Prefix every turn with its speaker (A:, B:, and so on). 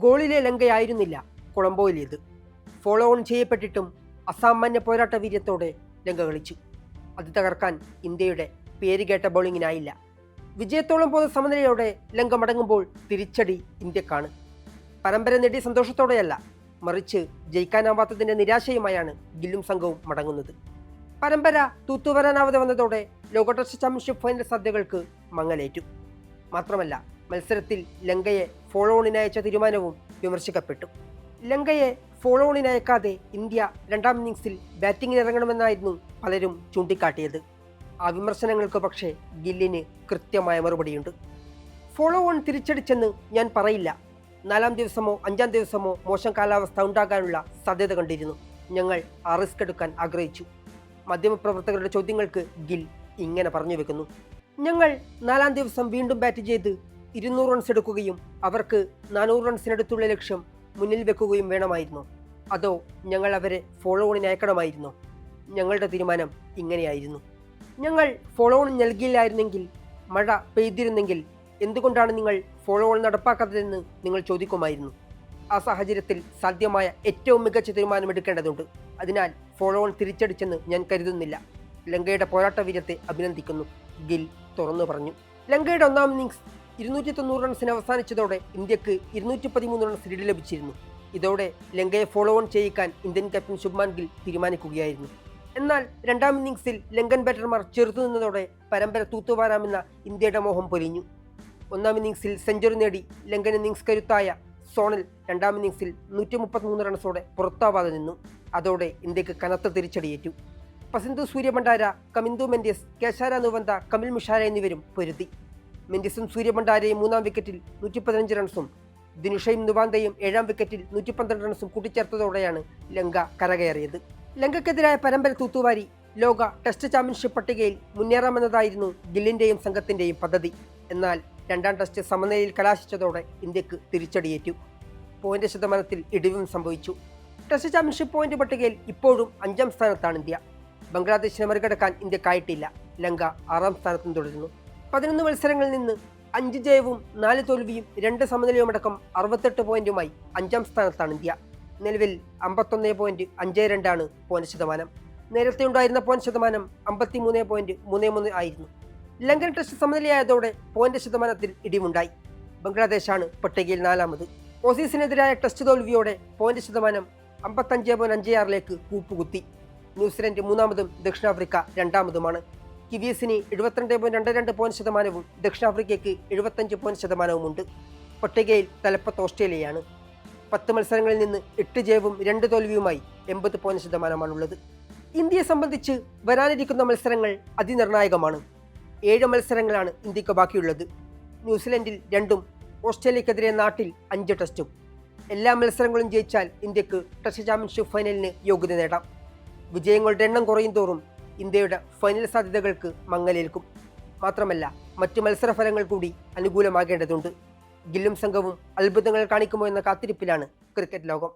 A: ഗോളിലെ ലങ്കയായിരുന്നില്ല കൊളംബോയിലേത്. Follow on ചെയ്യപ്പെട്ടിട്ടും അസാമാന്യ പോരാട്ട വീര്യത്തോടെ ലങ്ക കളിച്ചു. അത് തകർക്കാൻ ഇന്ത്യയുടെ പേരുകേട്ട ബൗളിങ്ങിനായില്ല. വിജയത്തോളം പോകുന്ന സമനിലയോടെ ലങ്ക മടങ്ങുമ്പോൾ തിരിച്ചടി ഇന്ത്യക്കാണ്. പരമ്പര നേടിയ സന്തോഷത്തോടെയല്ല, മറിച്ച് ജയിക്കാനാവാത്തതിൻ്റെ നിരാശയുമായാണ് ഗില്ലും സംഘവും മടങ്ങുന്നത്. പരമ്പര തൂത്തുവരാനാവാതെ വന്നതോടെ ലോക ടെസ്റ്റ് ചാമ്പ്യൻഷിപ്പ് ഫൈനൽ സാധ്യതകൾക്ക് മങ്ങലേറ്റു. മാത്രമല്ല, മത്സരത്തിൽ ലങ്കയെ ഫോളോ ഓണിനയച്ച തീരുമാനവും വിമർശിക്കപ്പെട്ടു. ലങ്കയെ ഫോളോ ഓണിനയക്കാതെ ഇന്ത്യ രണ്ടാം ഇന്നിംഗ്സിൽ ബാറ്റിങ്ങിന് ഇറങ്ങണമെന്നായിരുന്നു പലരും ചൂണ്ടിക്കാട്ടിയത്. ആ വിമർശനങ്ങൾക്ക് പക്ഷേ ഗില്ലിന് കൃത്യമായ മറുപടിയുണ്ട്. ഫോളോ ഓൺ തിരിച്ചടിച്ചെന്ന് ഞാൻ പറയില്ല. 4-ാം ദിവസമോ 5-ാം ദിവസമോ മോശം കാലാവസ്ഥ ഉണ്ടാകാനുള്ള സാധ്യത കണ്ടിരുന്നു. ഞങ്ങൾ ആ റിസ്ക് എടുക്കാൻ ആഗ്രഹിച്ചു. മാധ്യമപ്രവർത്തകരുടെ ചോദ്യങ്ങൾക്ക് ഗിൽ ഇങ്ങനെ പറഞ്ഞു വെക്കുന്നു: ഞങ്ങൾ 4-ാം ദിവസം വീണ്ടും ബാറ്റ് ചെയ്ത് 200 റൺസ് എടുക്കുകയും അവർക്ക് 400 റൺസിനടുത്തുള്ള ലക്ഷ്യം മുന്നിൽ വെക്കുകയും വേണമായിരുന്നോ? അതോ ഞങ്ങൾ അവരെ ഫോളോ ഓണിന് അയക്കണമായിരുന്നോ? ഞങ്ങളുടെ തീരുമാനം ഇങ്ങനെയായിരുന്നു. ഞങ്ങൾ ഫോളോ ഓൺ നൽകിയില്ലായിരുന്നെങ്കിൽ, മഴ പെയ്തിരുന്നെങ്കിൽ എന്തുകൊണ്ടാണ് നിങ്ങൾ ഫോളോ ഓൺ നടപ്പാക്കാത്തതെന്ന് നിങ്ങൾ ചോദിക്കുമായിരുന്നു. ആ സാഹചര്യത്തിൽ സാധ്യമായ ഏറ്റവും മികച്ച തീരുമാനമെടുക്കേണ്ടതുണ്ട്. അതിനാൽ ഫോളോ ഓൺ തിരിച്ചടിച്ചെന്ന് ഞാൻ കരുതുന്നില്ല. ലങ്കയുടെ പോരാട്ട വീര്യത്തെ അഭിനന്ദിക്കുന്നു, ഗിൽ തുറന്നു പറഞ്ഞു. ലങ്കയുടെ ഒന്നാം ഇന്നിംഗ്സ് 290 റൺസിന് അവസാനിച്ചതോടെ ഇന്ത്യക്ക് 213 റൺസ് ലീഡ് ലഭിച്ചിരുന്നു. ഇതോടെ ലങ്കയെ ഫോളോ ഓൺ ചെയ്യിക്കാൻ ഇന്ത്യൻ ക്യാപ്റ്റൻ ശുഭ്മാൻ ഗിൽ തീരുമാനിക്കുകയായിരുന്നു. എന്നാൽ രണ്ടാം ഇന്നിംഗ്സിൽ ലങ്കൻ ബാറ്റർമാർ ചെറുത്തുനിന്നതോടെ പരമ്പര തൂത്തുവാരാമെന്ന ഇന്ത്യയുടെ മോഹം പൊലിഞ്ഞു. ഒന്നാം ഇന്നിംഗ്സിൽ സെഞ്ചുറി നേടി ലങ്കൻ ഇന്നിംഗ്സ് കരുത്തായ സോണൽ രണ്ടാം ഇന്നിംഗ്സിൽ 133 റൺസോടെ പുറത്താവാതെ നിന്നു. അതോടെ ഇന്ത്യക്ക് കനത്ത തിരിച്ചടിയേറ്റു. പസിന്തു സൂര്യഭണ്ഡാര, കമിന്ദു മെൻഡിസ്, കേശാര നുവന്ത, കമിൽ മിഷാര എന്നിവരും പൊരുതി. മെൻഡിസും സൂര്യഭണ്ഡാരയും 3-ാം വിക്കറ്റിൽ 115 റൺസും ദിനുഷയും നുവാന്തയും 7-ാം വിക്കറ്റിൽ 112 റൺസും കൂട്ടിച്ചേർത്തതോടെയാണ് ലങ്ക കരകയറിയത്. ലങ്കയ്ക്കെതിരായ പരമ്പര തൂത്തുവാരി ലോക ടെസ്റ്റ് ചാമ്പ്യൻഷിപ്പ് പട്ടികയിൽ മുന്നേറാമെന്നതായിരുന്നു ഗില്ലിൻ്റെയും സംഘത്തിൻ്റെയും പദ്ധതി. എന്നാൽ രണ്ടാം ടെസ്റ്റ് സമനിലയിൽ കലാശിച്ചതോടെ ഇന്ത്യക്ക് തിരിച്ചടിയേറ്റു. പോയിന്റ് ശതമാനത്തിൽ ഇടിവും സംഭവിച്ചു. ടെസ്റ്റ് ചാമ്പ്യൻഷിപ്പ് പോയിന്റ് പട്ടികയിൽ ഇപ്പോഴും 5-ാം സ്ഥാനത്താണ് ഇന്ത്യ. ബംഗ്ലാദേശിനെ മറികടക്കാൻ ഇന്ത്യക്കായിട്ടില്ല. ലങ്ക 6-ാം സ്ഥാനത്തും തുടരുന്നു. 11 മത്സരങ്ങളിൽ നിന്ന് 5 ജയവും 4 തോൽവിയും 2 സമനിലയുമടക്കം 68 പോയിന്റുമായി 5-ാം സ്ഥാനത്താണ് ഇന്ത്യ. നിലവിൽ 51.52 പോയിന്റ് ശതമാനം. നേരത്തെ ഉണ്ടായിരുന്ന പോയിന്റ് ശതമാനം 53.33 ആയിരുന്നു. ലങ്കൻ ടെസ്റ്റ് സമനിലയായതോടെ പോയിന്റ് ശതമാനത്തിൽ ഇടിവുണ്ടായി. ബംഗ്ലാദേശാണ് പട്ടികയിൽ 4-ാമത്. ഓസീസിനെതിരായ ടെസ്റ്റ് തോൽവിയോടെ പോയിന്റ് ശതമാനം 55.56 കൂപ്പുകുത്തി. ന്യൂസിലൻഡ് 3-ാമതും ദക്ഷിണാഫ്രിക്ക 2-ാമതുമാണ്. കിവീസിന് 72.22 പോയിന്റ് ശതമാനവും ദക്ഷിണാഫ്രിക്കയ്ക്ക് 75 പോയിന്റ് ശതമാനവുമുണ്ട്. പട്ടികയിൽ തലപ്പത്ത് ഓസ്ട്രേലിയയാണ്. 10 മത്സരങ്ങളിൽ നിന്ന് 8 ജയവും 2 തോൽവിയുമായി 80 പോയിന്റ് ശതമാനമാണുള്ളത്. ഇന്ത്യയെ സംബന്ധിച്ച് വരാനിരിക്കുന്ന മത്സരങ്ങൾ അതിനിർണായകമാണ്. 7 മത്സരങ്ങളാണ് ഇന്ത്യക്ക് ബാക്കിയുള്ളത്. ന്യൂസിലൻഡിൽ 2-ഉം ഓസ്ട്രേലിയക്കെതിരെ നാട്ടിൽ 5 ടെസ്റ്റും. എല്ലാ മത്സരങ്ങളും ജയിച്ചാൽ ഇന്ത്യക്ക് ടെസ്റ്റ് ചാമ്പ്യൻഷിപ്പ് ഫൈനലിന് യോഗ്യത നേടാം. വിജയങ്ങളുടെ എണ്ണം കുറയും തോറും ഇന്ത്യയുടെ ഫൈനൽ സാധ്യതകൾക്ക് മങ്ങലേൽക്കും. മാത്രമല്ല, മറ്റ് മത്സരഫലങ്ങൾ കൂടി അനുകൂലമാകേണ്ടതുണ്ട്. ഗില്ലും സംഘവും അത്ഭുതങ്ങൾ കാണിക്കുമോ എന്ന കാത്തിരിപ്പിലാണ് ക്രിക്കറ്റ് ലോകം.